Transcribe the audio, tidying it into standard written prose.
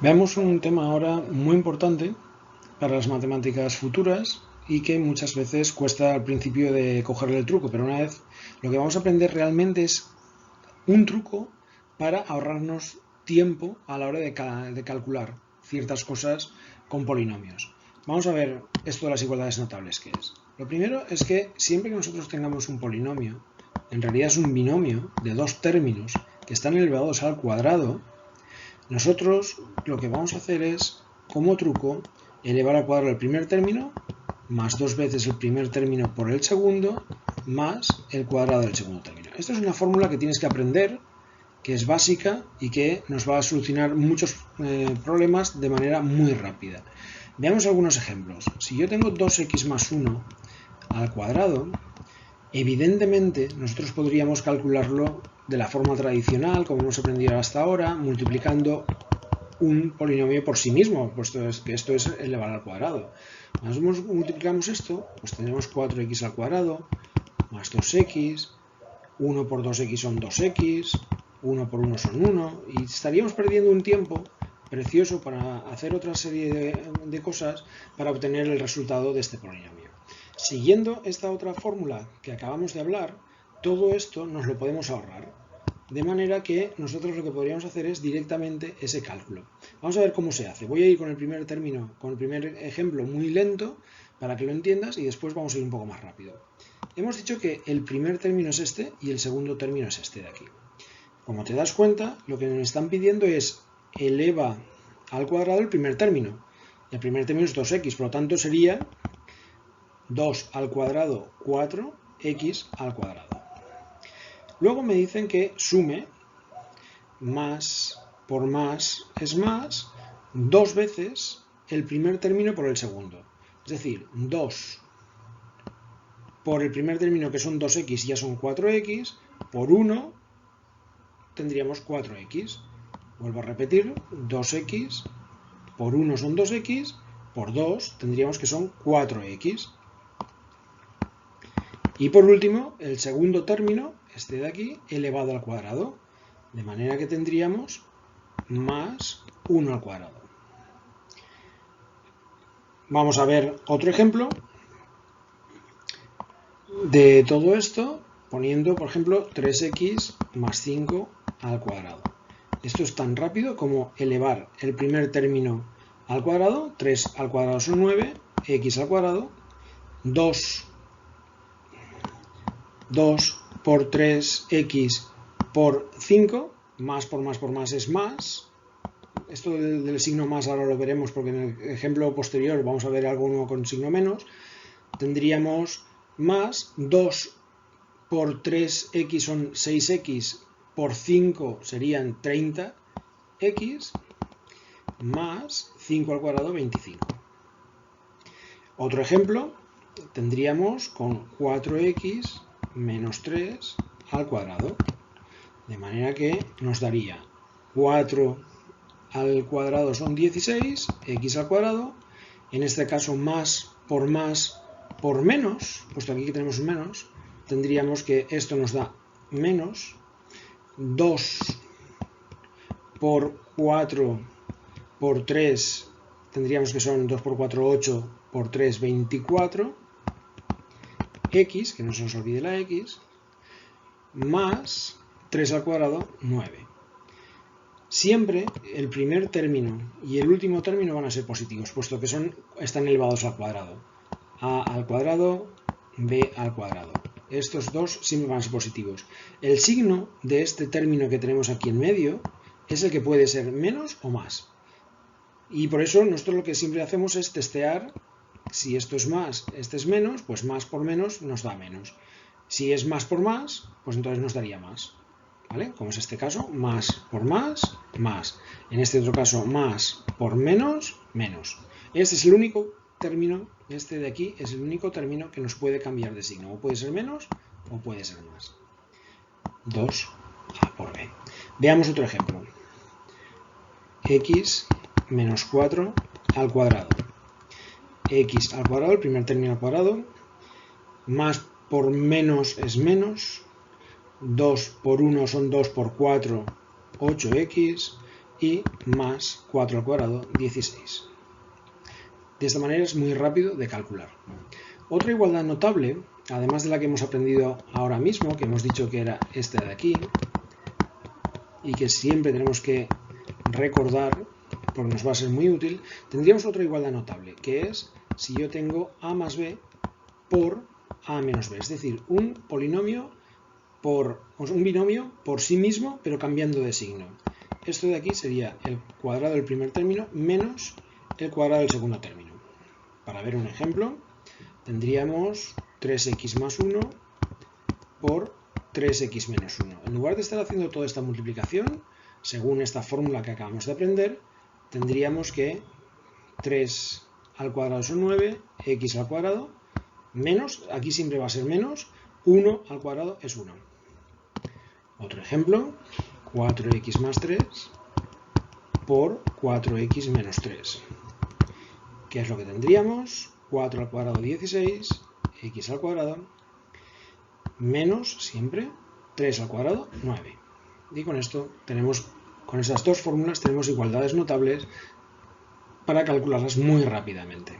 Veamos un tema ahora muy importante para las matemáticas futuras y que muchas veces cuesta al principio de cogerle el truco, pero una vez lo que vamos a aprender realmente es un truco para ahorrarnos tiempo a la hora de calcular ciertas cosas con polinomios. Vamos a ver esto de las igualdades notables que es. Lo primero es que siempre que nosotros tengamos un polinomio, en realidad es un binomio de dos términos que están elevados al cuadrado. Nosotros lo que vamos a hacer es, como truco, elevar al cuadrado el primer término más dos veces el primer término por el segundo más el cuadrado del segundo término. Esta es una fórmula que tienes que aprender, que es básica y que nos va a solucionar muchos problemas de manera muy rápida. Veamos algunos ejemplos. Si yo tengo 2x más 1 al cuadrado, evidentemente nosotros podríamos calcularlo de la forma tradicional, como hemos aprendido hasta ahora, multiplicando un polinomio por sí mismo, puesto que esto es elevar al cuadrado. Cuando multiplicamos esto, pues tendremos 4x al cuadrado más 2x, 1 por 2x son 2x, 1 por 1 son 1, y estaríamos perdiendo un tiempo precioso para hacer otra serie de cosas para obtener el resultado de este polinomio. Siguiendo esta otra fórmula que acabamos de hablar, todo esto nos lo podemos ahorrar. De manera que nosotros lo que podríamos hacer es directamente ese cálculo. Vamos a ver cómo se hace. Voy a ir con el primer término, con el primer ejemplo muy lento para que lo entiendas y después vamos a ir un poco más rápido. Hemos dicho que el primer término es este y el segundo término es este de aquí. Como te das cuenta, lo que nos están pidiendo es eleva al cuadrado el primer término. El primer término es 2x, por lo tanto sería 2 al cuadrado 4x al cuadrado. Luego me dicen que sume más por más es más dos veces el primer término por el segundo. Es decir, 2 por el primer término, que son 2x, ya son 4x, por 1 tendríamos 4x. Vuelvo a repetir, 2x por 1 son 2x, por 2 tendríamos que son 4x. Y por último, el segundo término, este de aquí, elevado al cuadrado. De manera que tendríamos más 1 al cuadrado. Vamos a ver otro ejemplo de todo esto, poniendo, por ejemplo, 3x más 5 al cuadrado. Esto es tan rápido como elevar el primer término al cuadrado. 3 al cuadrado son 9, x al cuadrado, 2 por 3x por 5, más por más es más. Esto del signo más ahora lo veremos porque en el ejemplo posterior vamos a ver algo con signo menos. Tendríamos más 2 por 3x son 6x, por 5 serían 30x, más 5 al cuadrado 25. Otro ejemplo, tendríamos con 4x menos 3 al cuadrado. De manera que nos daría 4 al cuadrado son 16, x al cuadrado. En este caso más por menos, puesto aquí que tenemos un menos, tendríamos que esto nos da menos 2 por 4 por 3, tendríamos que son 2 por 4, 8, por 3, 24, x, que no se nos olvide la x, más 3 al cuadrado, 9. Siempre el primer término y el último término van a ser positivos, puesto que están elevados al cuadrado. A al cuadrado, b al cuadrado. Estos dos siempre van a ser positivos. El signo de este término que tenemos aquí en medio es el que puede ser menos o más. Y por eso nosotros lo que siempre hacemos es testear. Si esto es más, este es menos, pues más por menos nos da menos. Si es más por más, pues entonces nos daría más. ¿Vale? Como es este caso, más por más, más. En este otro caso, más por menos, menos. Este es el único término, este de aquí es el único término que nos puede cambiar de signo. O puede ser menos o puede ser más. 2a por b. Veamos otro ejemplo. X menos 4 al cuadrado. X al cuadrado, el primer término al cuadrado. Más por menos es menos. 2 por 1 son 2 por 4, 8x, y más 4 al cuadrado, 16. De esta manera es muy rápido de calcular. Otra igualdad notable, además de la que hemos aprendido ahora mismo, que hemos dicho que era esta de aquí, y que siempre tenemos que recordar, porque nos va a ser muy útil, tendríamos otra igualdad notable, que es si yo tengo a más b por a menos b, es decir, un binomio por sí mismo, pero cambiando de signo. Esto de aquí sería el cuadrado del primer término menos el cuadrado del segundo término. Para ver un ejemplo, tendríamos 3x más 1 por 3x menos 1. En lugar de estar haciendo toda esta multiplicación, según esta fórmula que acabamos de aprender, tendríamos que 3 al cuadrado son 9, x al cuadrado, menos, aquí siempre va a ser menos, 1 al cuadrado es 1. Otro ejemplo, 4x más 3 por 4x menos 3. ¿Qué es lo que tendríamos? 4 al cuadrado 16, x al cuadrado, menos, siempre, 3 al cuadrado, 9. Y con esto con estas dos fórmulas tenemos igualdades notables para calcularlas muy rápidamente.